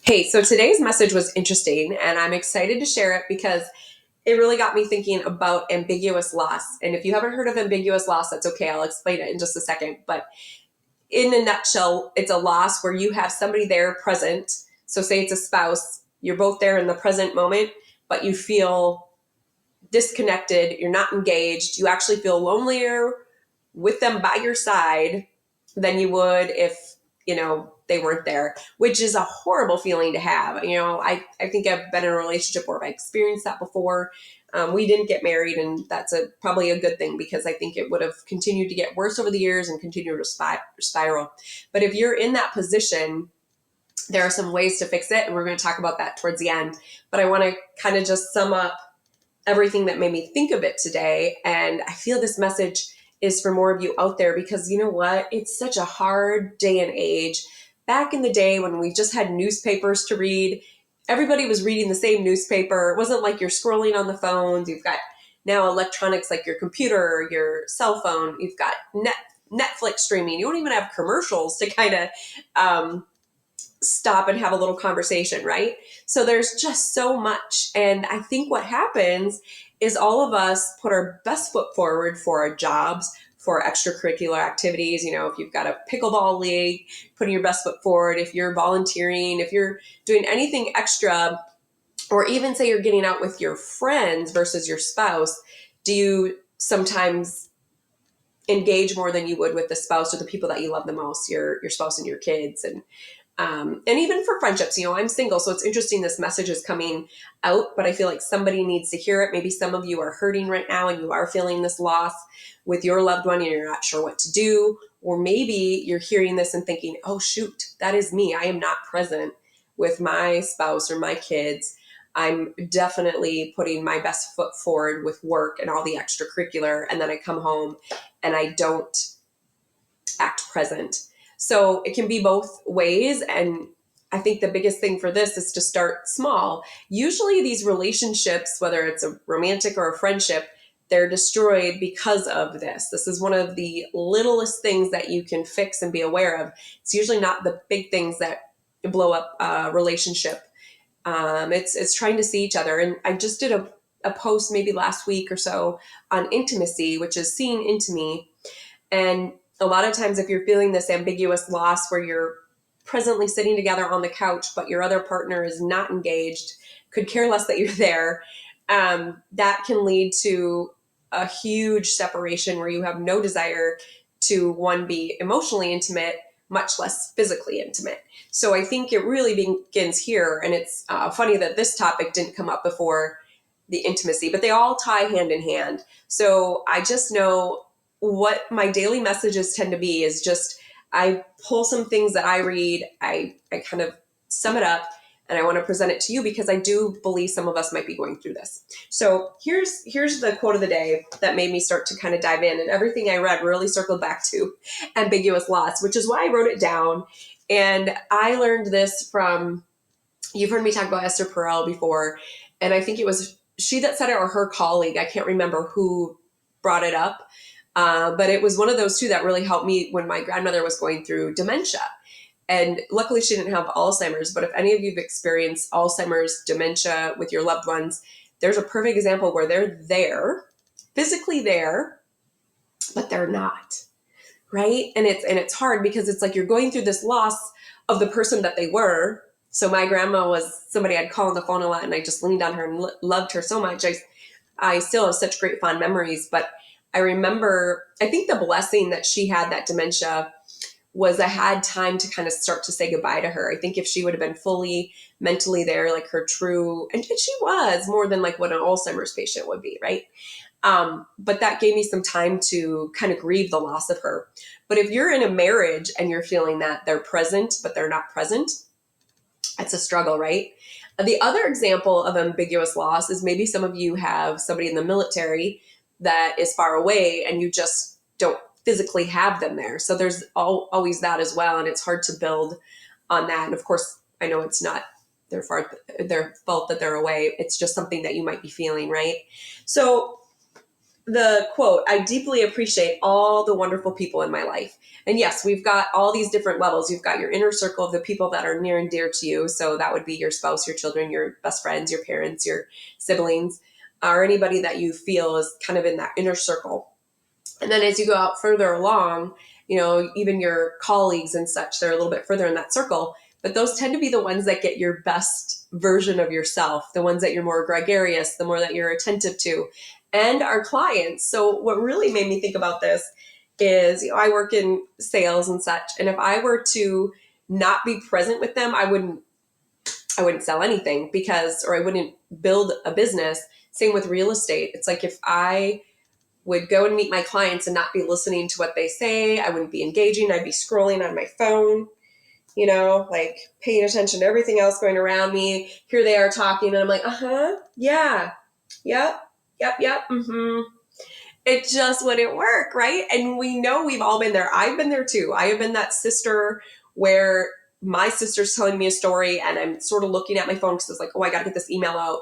Hey, so today's message was interesting, and I'm excited to share it because it really got me thinking about ambiguous loss. And if you haven't heard of ambiguous loss, that's okay. I'll explain it in just a second. But in a nutshell, it's a loss where you have somebody there present. So, say it's a spouse, you're both there in the present moment, but you feel disconnected, you're not engaged, you actually feel lonelier with them by your side than you would if, they weren't there, which is a horrible feeling to have. I think I've been in a relationship where I've experienced that before. We didn't get married, and that's probably a good thing because I think it would have continued to get worse over the years and continue to spiral. But if you're in that position, there are some ways to fix it, and we're going to talk about that towards the end. But I want to kind of just sum up everything that made me think of it today. And I feel this message is for more of you out there because you know what? It's such a hard day and age. Back in the day when we just had newspapers to read, everybody was reading the same newspaper. It wasn't like you're scrolling on the phones. You've got now electronics like your computer, your cell phone. You've got Netflix streaming. You don't even have commercials to kind of stop and have a little conversation, right? So there's just so much. And I think what happens is all of us put our best foot forward for our jobs, for extracurricular activities. If you've got a pickleball league, putting your best foot forward. If you're volunteering, if you're doing anything extra, or even say you're getting out with your friends versus your spouse, do you sometimes engage more than you would with the spouse or the people that you love the most, your spouse and your kids? And even for friendships, I'm single, so it's interesting this message is coming out, but I feel like somebody needs to hear it. Maybe some of you are hurting right now and you are feeling this loss with your loved one and you're not sure what to do. Or maybe you're hearing this and thinking, oh, shoot, that is me. I am not present with my spouse or my kids. I'm definitely putting my best foot forward with work and all the extracurricular. And then I come home and I don't act present. So it can be both ways. And I think the biggest thing for this is to start small. Usually these relationships, whether it's a romantic or a friendship, they're destroyed because of this. This is one of the littlest things that you can fix and be aware of. It's usually not the big things that blow up a relationship. It's trying to see each other. And I just did a post maybe last week or so on intimacy, which is seeing into me. And a lot of times, if you're feeling this ambiguous loss where you're presently sitting together on the couch, but your other partner is not engaged, could care less that you're there, that can lead to a huge separation where you have no desire to, one, be emotionally intimate, much less physically intimate. So I think it really begins here. And it's funny that this topic didn't come up before the intimacy, but they all tie hand in hand. So I just know what my daily messages tend to be is just I pull some things that I read, I kind of sum it up, and I want to present it to you because I do believe some of us might be going through this. So here's the quote of the day that made me start to kind of dive in, and everything I read really circled back to ambiguous loss, which is why I wrote it down. And I learned this from, you've heard me talk about Esther Perel before, and I think it was she that said it or her colleague. I can't remember who brought it up. But it was one of those two that really helped me when my grandmother was going through dementia. And luckily she didn't have Alzheimer's, but if any of you have experienced Alzheimer's, dementia with your loved ones, there's a perfect example where they're there, physically there, but they're not, right? And it's hard because it's like you're going through this loss of the person that they were. So my grandma was somebody I'd call on the phone a lot, and I just leaned on her and loved her so much. I still have such great fond memories, but I remember, I think the blessing that she had, that dementia, was I had time to kind of start to say goodbye to her. I think if she would have been fully mentally there, like her true, and she was more than like what an Alzheimer's patient would be, right? But that gave me some time to kind of grieve the loss of her. But if you're in a marriage and you're feeling that they're present, but they're not present, it's a struggle, right? The other example of ambiguous loss is maybe some of you have somebody in the military that is far away and you just don't physically have them there. So there's always that as well. And it's hard to build on that. And of course, I know it's not their fault that they're away. It's just something that you might be feeling, right? So the quote, I deeply appreciate all the wonderful people in my life. And yes, we've got all these different levels. You've got your inner circle of the people that are near and dear to you. So that would be your spouse, your children, your best friends, your parents, your siblings, or anybody that you feel is kind of in that inner circle. And then as you go out further along, even your colleagues and such, they're a little bit further in that circle. But those tend to be the ones that get your best version of yourself, the ones that you're more gregarious, the more that you're attentive to, and our clients. So what really made me think about this is, I work in sales and such, and if I were to not be present with them, I wouldn't sell anything or I wouldn't build a business. Same with real estate. It's like if I would go and meet my clients and not be listening to what they say, I wouldn't be engaging. I'd be scrolling on my phone, like paying attention to everything else going around me. Here they are talking, and I'm like, yeah, yep, It just wouldn't work, right? And we know we've all been there. I've been there too. I have been that sister where my sister's telling me a story and I'm sort of looking at my phone because it's like, oh, I got to get this email out,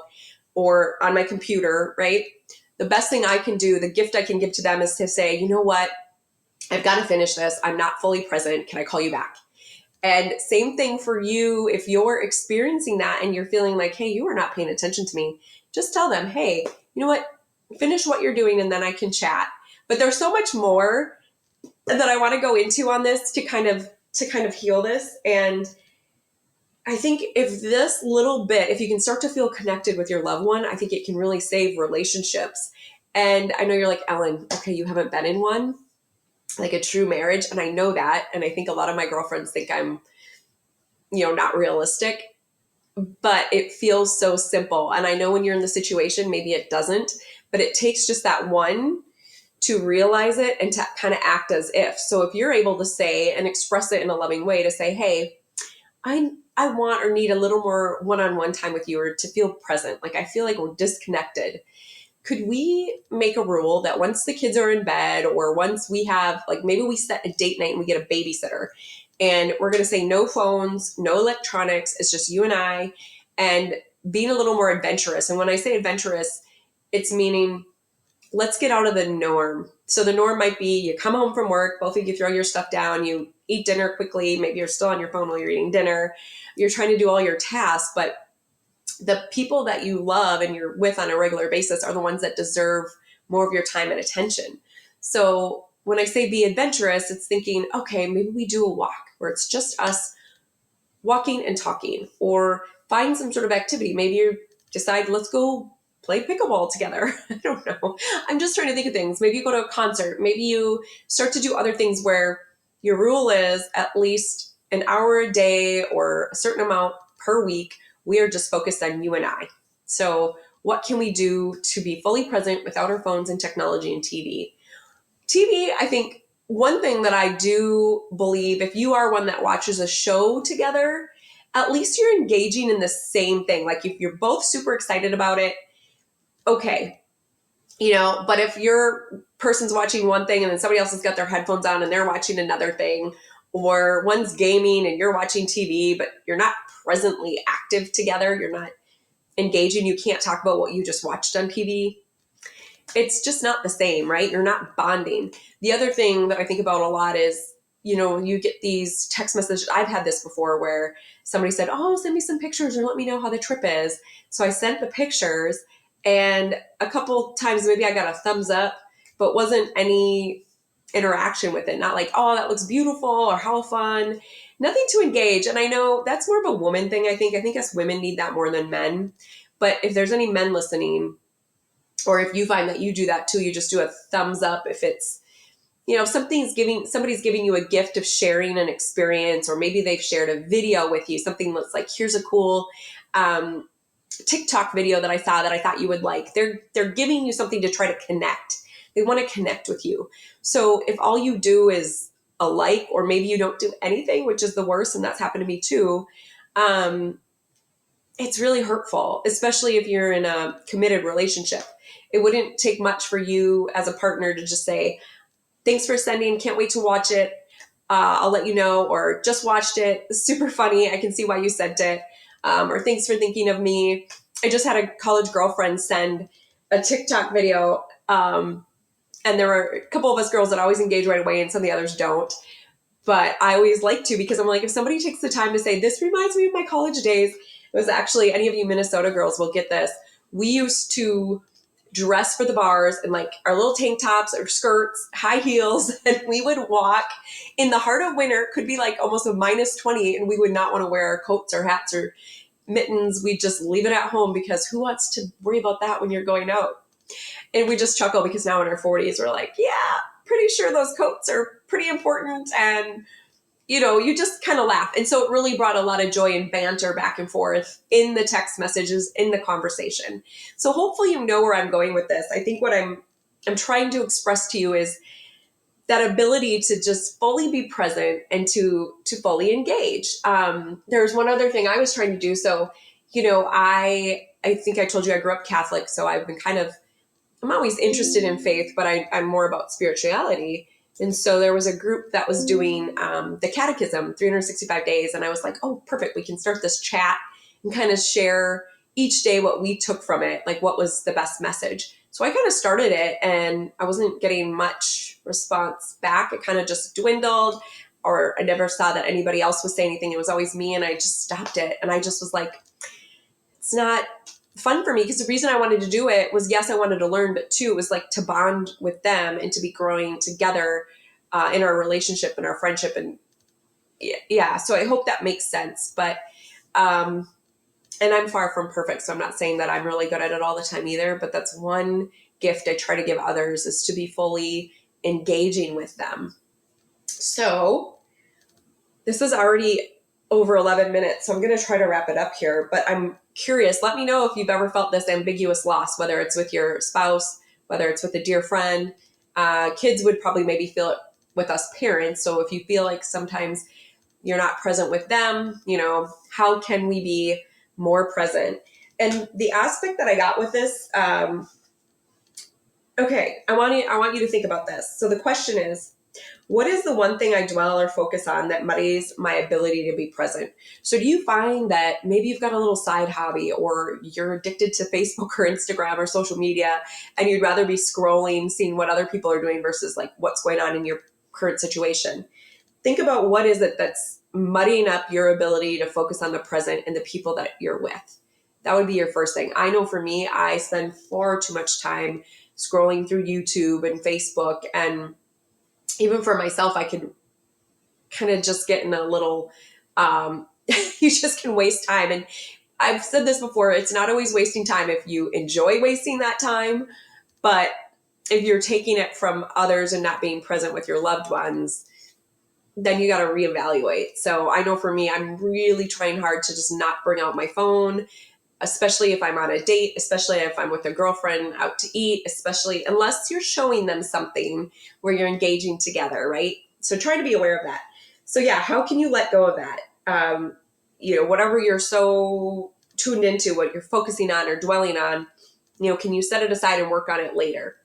or on my computer, right? The best thing I can do, the gift I can give to them, is to say, you know what? I've got to finish this. I'm not fully present. Can I call you back? And same thing for you. If you're experiencing that and you're feeling like, hey, you are not paying attention to me, just tell them, hey, you know what? Finish what you're doing and then I can chat. But there's so much more that I want to go into on this to kind of heal this. And I think if you can start to feel connected with your loved one, I think it can really save relationships. And I know you're like, Ellen, okay, you haven't been in one, like a true marriage. And I know that. And I think a lot of my girlfriends think I'm, not realistic, but it feels so simple. And I know when you're in the situation, maybe it doesn't, but it takes just that one to realize it and to kind of act as if. So if you're able to say and express it in a loving way, to say, hey, I want or need a little more one-on-one time with you, or to feel present. Like I feel like we're disconnected. Could we make a rule that once the kids are in bed, or once we have, like, maybe we set a date night and we get a babysitter, and we're going to say no phones, no electronics. It's just you and I, and being a little more adventurous. And when I say adventurous, it's meaning let's get out of the norm. So the norm might be you come home from work, both of you throw your stuff down, you eat dinner quickly, maybe you're still on your phone while you're eating dinner, you're trying to do all your tasks, but the people that you love and you're with on a regular basis are the ones that deserve more of your time and attention. So when I say be adventurous, it's thinking, okay, maybe we do a walk where it's just us walking and talking, or find some sort of activity. Maybe you decide, let's go play pickleball together. I don't know. I'm just trying to think of things. Maybe you go to a concert. Maybe you start to do other things where your rule is at least an hour a day or a certain amount per week. We are just focused on you and I. So what can we do to be fully present without our phones and technology and TV? TV, I think one thing that I do believe, if you are one that watches a show together, at least you're engaging in the same thing. Like if you're both super excited about it, okay, but if your person's watching one thing and then somebody else has got their headphones on and they're watching another thing, or one's gaming and you're watching TV, but you're not presently active together, you're not engaging, you can't talk about what you just watched on TV. It's just not the same, right? You're not bonding. The other thing that I think about a lot is, you get these text messages. I've had this before where somebody said, oh, send me some pictures or let me know how the trip is. So I sent the pictures, and a couple times maybe I got a thumbs up, but wasn't any interaction with it. Not like, oh, that looks beautiful or how fun. Nothing to engage. And I know that's more of a woman thing, I think. I think us women need that more than men. But if there's any men listening, or if you find that you do that too, you just do a thumbs up. If it's, somebody's giving you a gift of sharing an experience, or maybe they've shared a video with you, something that's like, here's a cool TikTok video that I saw that I thought you would like. They're giving you something to try to connect. They want to connect with you. So if all you do is a like, or maybe you don't do anything, which is the worst, and that's happened to me too, it's really hurtful, especially if you're in a committed relationship. It wouldn't take much for you as a partner to just say, thanks for sending, can't wait to watch it. I'll let you know, or just watched it, super funny, I can see why you sent it. Or thanks for thinking of me. I just had a college girlfriend send a TikTok video And there were a couple of us girls that always engage right away and some of the others don't. But I always like to, because I'm like, if somebody takes the time to say, this reminds me of my college days, it was actually, any of you Minnesota girls will get this. We used to dress for the bars in like our little tank tops or skirts, high heels, and we would walk in the heart of winter, could be like almost a -20, and we would not want to wear coats or hats or mittens. We'd just leave it at home because who wants to worry about that when you're going out? And we just chuckle because now in our 40s, we're like, yeah, pretty sure those coats are pretty important. And, you just kind of laugh. And so it really brought a lot of joy and banter back and forth in the text messages, in the conversation. So hopefully you know where I'm going with this. I think what I'm trying to express to you is that ability to just fully be present and to fully engage. There's one other thing I was trying to do. So, I think I told you I grew up Catholic, so I've been I'm always interested in faith, but I'm more about spirituality. And so there was a group that was doing the catechism, 365 days. And I was like, oh, perfect. We can start this chat and kind of share each day what we took from it, like what was the best message. So I kind of started it and I wasn't getting much response back. It kind of just dwindled, or I never saw that anybody else was saying anything. It was always me, and I just stopped it. And I just was like, it's not fun for me, because the reason I wanted to do it was, yes, I wanted to learn, but two, it was like to bond with them and to be growing together in our relationship and our friendship. And yeah, so I hope that makes sense. But, and I'm far from perfect, so I'm not saying that I'm really good at it all the time either, but that's one gift I try to give others, is to be fully engaging with them. So this is already over 11 minutes, so I'm going to try to wrap it up here, but I'm curious. Let me know if you've ever felt this ambiguous loss, whether it's with your spouse, whether it's with a dear friend. Kids would probably maybe feel it with us parents. So if you feel like sometimes you're not present with them, how can we be more present? And the aspect that I got with this, okay, I want you to think about this. So the question is, what is the one thing I dwell or focus on that muddies my ability to be present? So do you find that maybe you've got a little side hobby, or you're addicted to Facebook or Instagram or social media, and you'd rather be scrolling, seeing what other people are doing versus like what's going on in your current situation? Think about what is it that's muddying up your ability to focus on the present and the people that you're with. That would be your first thing. I know for me, I spend far too much time scrolling through YouTube and Facebook, and even for myself, I could kind of just get in a little, you just can waste time. And I've said this before, it's not always wasting time if you enjoy wasting that time, but if you're taking it from others and not being present with your loved ones, then you got to reevaluate. So I know for me, I'm really trying hard to just not bring out my phone, especially if I'm on a date, especially if I'm with a girlfriend out to eat, especially unless you're showing them something where you're engaging together, right? So try to be aware of that. So yeah, how can you let go of that? Whatever you're so tuned into, what you're focusing on or dwelling on, can you set it aside and work on it later?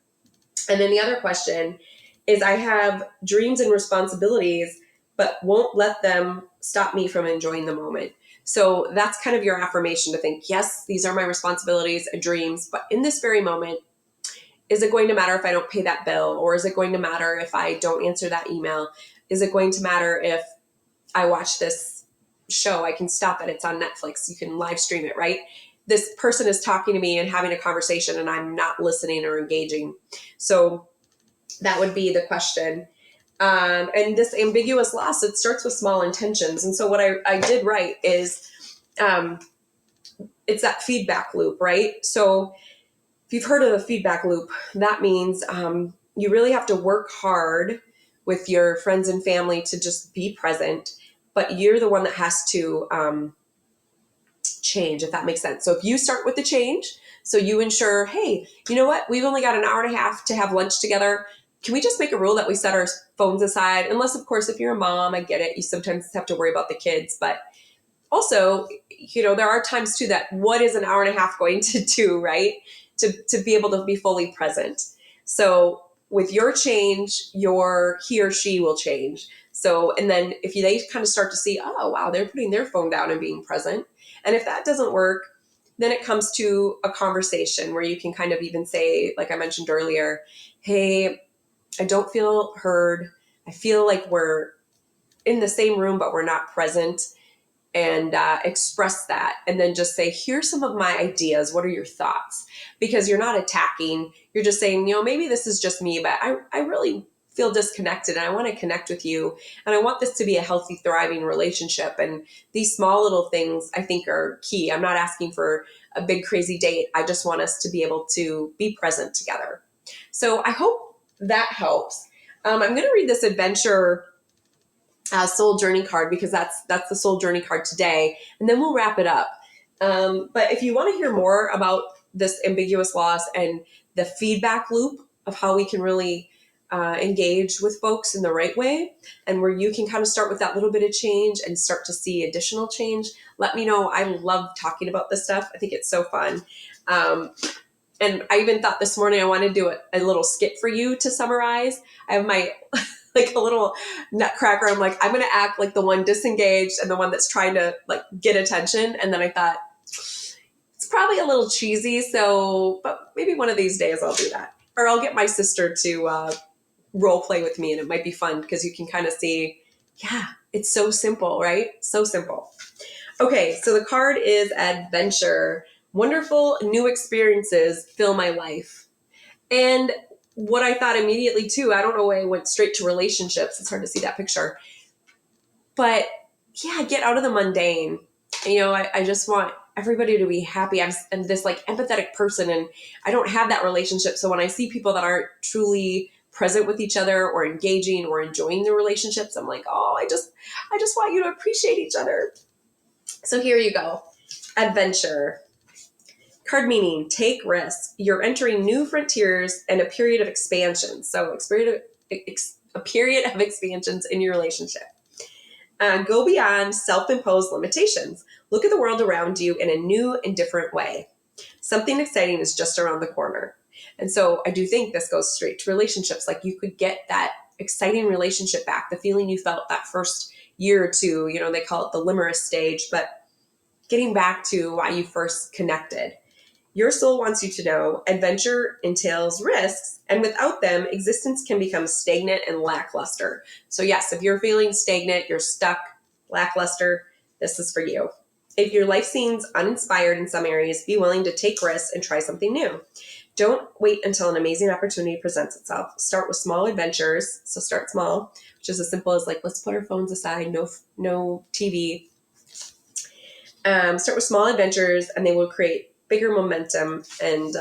And then the other question is, I have dreams and responsibilities, but won't let them stop me from enjoying the moment. So that's kind of your affirmation, to think, yes, these are my responsibilities and dreams, but in this very moment, is it going to matter if I don't pay that bill? Or is it going to matter if I don't answer that email? Is it going to matter if I watch this show? I can stop it. It's on Netflix. You can live stream it, right? This person is talking to me and having a conversation, and I'm not listening or engaging. So that would be the question. And this ambiguous loss, it starts with small intentions. And so what I did write is, it's that feedback loop, right? So if you've heard of the feedback loop, that means you really have to work hard with your friends and family to just be present, but you're the one that has to change, if that makes sense. So if you start with the change, so you ensure, hey, you know what? We've only got an hour and a half to have lunch together. Can we just make a rule that we set our phones aside? Unless, of course, if you're a mom, I get it. You sometimes have to worry about the kids. But also, there are times too that what is an hour and a half going to do, right? To be able to be fully present. So with your change, he or she will change. So, and then if they kind of start to see, oh, wow, they're putting their phone down and being present. And if that doesn't work, then it comes to a conversation where you can kind of even say, like I mentioned earlier, hey, I don't feel heard. I feel like we're in the same room, but we're not present. And express that, and then just say, here's some of my ideas. What are your thoughts? Because you're not attacking. You're just saying, maybe this is just me, but I really feel disconnected and I want to connect with you. And I want this to be a healthy, thriving relationship. And these small little things I think are key. I'm not asking for a big, crazy date. I just want us to be able to be present together. So I hope that helps. I'm going to read this adventure soul journey card because that's the soul journey card today, and then we'll wrap it up. But if you want to hear more about this ambiguous loss and the feedback loop of how we can really engage with folks in the right way, and where you can kind of start with that little bit of change and start to see additional change, let me know. I love talking about this stuff. I think it's so fun. And I even thought this morning I want to do a little skit for you to summarize. I have my like a little nutcracker. I'm like, I'm going to act like the one disengaged and the one that's trying to like get attention. And then I thought it's probably a little cheesy. So, but maybe one of these days I'll do that. Or I'll get my sister to role play with me, and it might be fun because you can kind of see, yeah, it's so simple, right? So simple. Okay, so the card is adventure. Wonderful new experiences fill my life. And what I thought immediately too, I don't know why I went straight to relationships. It's hard to see that picture. But yeah, get out of the mundane. I just want everybody to be happy. I'm this like empathetic person, and I don't have that relationship. So when I see people that aren't truly present with each other or engaging or enjoying their relationships, I'm like, oh, I just want you to appreciate each other. So here you go. Adventure. Card meaning, take risks. You're entering new frontiers and a period of expansion. So a period of expansions in your relationship. Go beyond self-imposed limitations. Look at the world around you in a new and different way. Something exciting is just around the corner. And so I do think this goes straight to relationships. Like you could get that exciting relationship back, the feeling you felt that first year or two. They call it the limerence stage, but getting back to why you first connected. Your soul wants you to know adventure entails risks, and without them, existence can become stagnant and lackluster. So yes, if you're feeling stagnant, you're stuck, lackluster, this is for you. If your life seems uninspired in some areas, be willing to take risks and try something new. Don't wait until an amazing opportunity presents itself. Start with small adventures. So start small, which is as simple as like, let's put our phones aside, no TV. Start with small adventures, and they will create bigger momentum and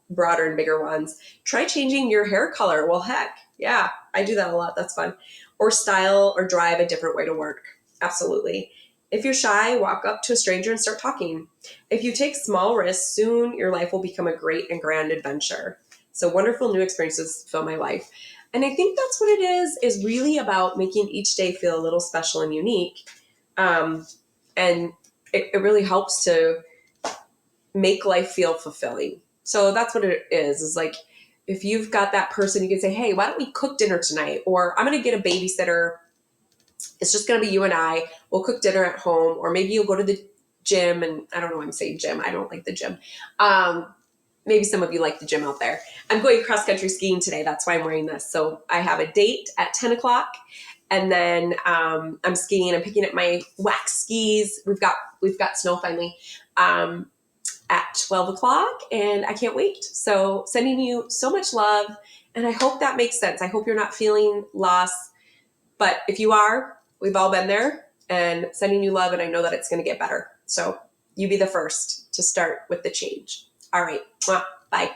broader and bigger ones. Try changing your hair color. Well, heck, yeah, I do that a lot. That's fun. Or style or drive a different way to work. Absolutely. If you're shy, walk up to a stranger and start talking. If you take small risks, soon your life will become a great and grand adventure. So wonderful new experiences fill my life. And I think that's what it is really about making each day feel a little special and unique. And it really helps to make life feel fulfilling. So that's what it is like, if you've got that person, you can say, hey, why don't we cook dinner tonight? Or I'm going to get a babysitter. It's just going to be you and I. We'll cook dinner at home. Or maybe you'll go to the gym. And I don't know why I'm saying gym. I don't like the gym. Maybe some of you like the gym out there. I'm going cross-country skiing today. That's why I'm wearing this. So I have a date at 10 o'clock. And then I'm skiing. I'm picking up my wax skis. We've got snow finally. At 12 o'clock, and I can't wait. So sending you so much love, and I hope that makes sense. I hope you're not feeling lost, but if you are, we've all been there, and sending you love, and I know that it's going to get better. So you be the first to start with the change. All right. Bye.